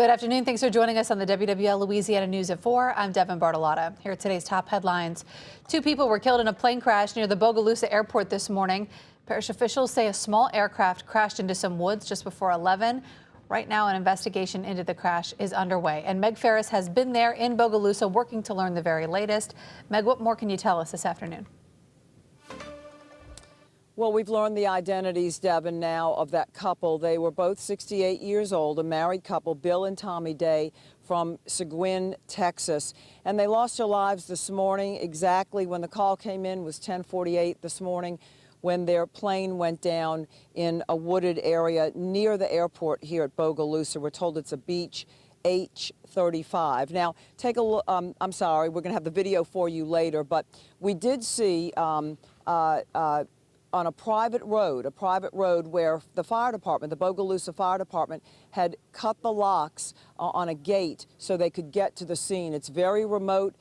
Good afternoon. Thanks for joining us on the WWL Louisiana News at 4. I'm Devin Bartolotta. Here are today's top headlines. 2 people were killed in a plane crash near the Bogalusa Airport this morning. Parish officials say a small aircraft crashed into some woods just before 11. Right now, an investigation into the crash is underway. And Meg Ferris has been there in Bogalusa working to learn the very latest. Meg, what more can you tell us this afternoon? Well, we've learned the identities, Devin, now of that couple. They were both 68 years old, a married couple, Bill and Tommy Day from Seguin, Texas. And they lost their lives this morning. Exactly when the call came in was 10:48 this morning when their plane went down in a wooded area near the airport here at Bogalusa. We're told it's a beach H-35. Now, take a look. I'm sorry, we're going to have the video for you later, but we did see on a private road where the fire department, the Bogalusa Fire Department, had cut the locks on a gate so they could get to the scene. It's very remote.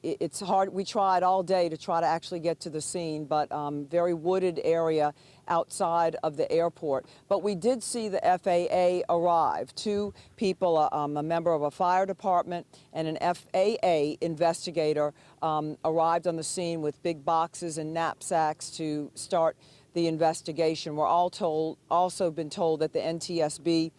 It's hard. We tried all day to try to actually get to the scene, but very wooded area outside of the airport. But we did see the FAA arrive. 2 people, a member of a fire department and an FAA investigator arrived on the scene with big boxes and knapsacks to start the investigation. We're also been told that the NTSB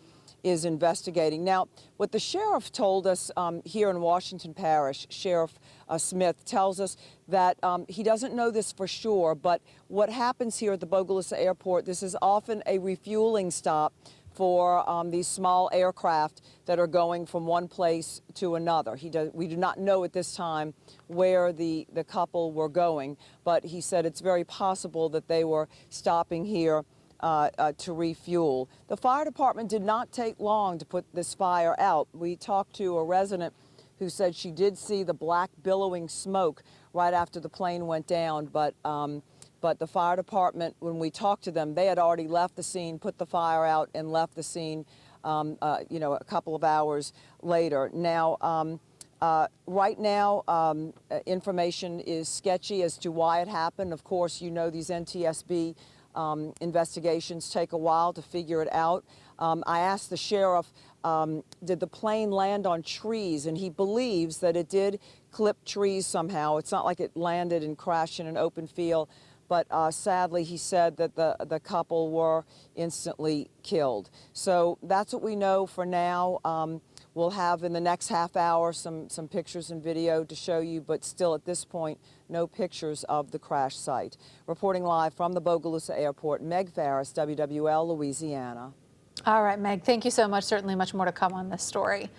is investigating. Now, what the sheriff told us here in Washington Parish, Sheriff Smith, tells us that he doesn't know this for sure, but what happens here at the Bogalusa Airport, this is often a refueling stop for these small aircraft that are going from one place to another. We do not know at this time where the couple were going, but he said it's very possible that they were stopping here to refuel. The fire department did not take long to put this fire out. We talked to a resident who said she did see the black billowing smoke right after the plane went down, but the fire department, when we talked to them, they had already left the scene, put the fire out, and left the scene, a couple of hours later. Now, right now, information is sketchy as to why it happened. Of course, you know these NTSB investigations take a while to figure it out. I asked the sheriff, did the plane land on trees? And he believes that it did clip trees somehow. It's not like it landed and crashed in an open field. But sadly, he said that the couple were instantly killed. So that's what we know for now. We'll have in the next half hour some pictures and video to show you, but still at this point, no pictures of the crash site. Reporting live from the Bogalusa Airport, Meg Ferris, WWL Louisiana. All right, Meg, thank you so much. Certainly much more to come on this story.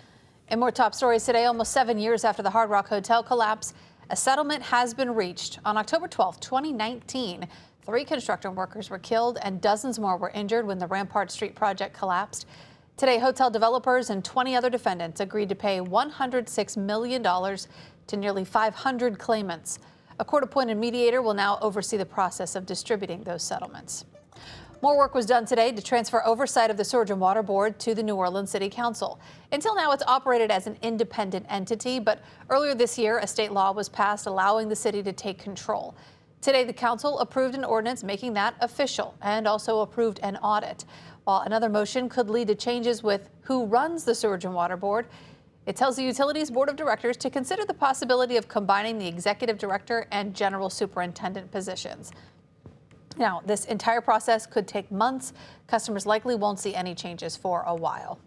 And more top stories today. Almost 7 years after the Hard Rock Hotel collapse, a settlement has been reached. On October 12, 2019, 3 construction workers were killed and dozens more were injured when the Rampart Street project collapsed. Today, hotel developers and 20 other defendants agreed to pay $106 million to nearly 500 claimants. A court-appointed mediator will now oversee the process of distributing those settlements. More work was done today to transfer oversight of the Sewage and Water Board to the New Orleans City Council. Until now, it's operated as an independent entity, but earlier this year, a state law was passed allowing the city to take control. Today, the council approved an ordinance making that official and also approved an audit. While another motion could lead to changes with who runs the Sewage and Water Board, it tells the Utilities Board of Directors to consider the possibility of combining the executive director and general superintendent positions. Now, this entire process could take months. Customers likely won't see any changes for a while.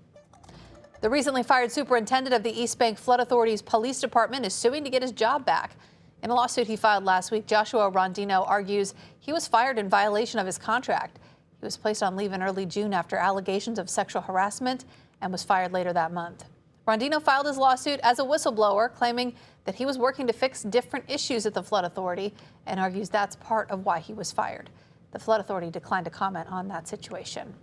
The recently fired superintendent of the East Bank Flood Authority's police department is suing to get his job back. In a lawsuit he filed last week, Joshua Rondino argues he was fired in violation of his contract. He was placed on leave in early June after allegations of sexual harassment and was fired later that month. Rondino filed his lawsuit as a whistleblower, claiming that he was working to fix different issues at the Flood Authority and argues that's part of why he was fired. The Flood Authority declined to comment on that situation.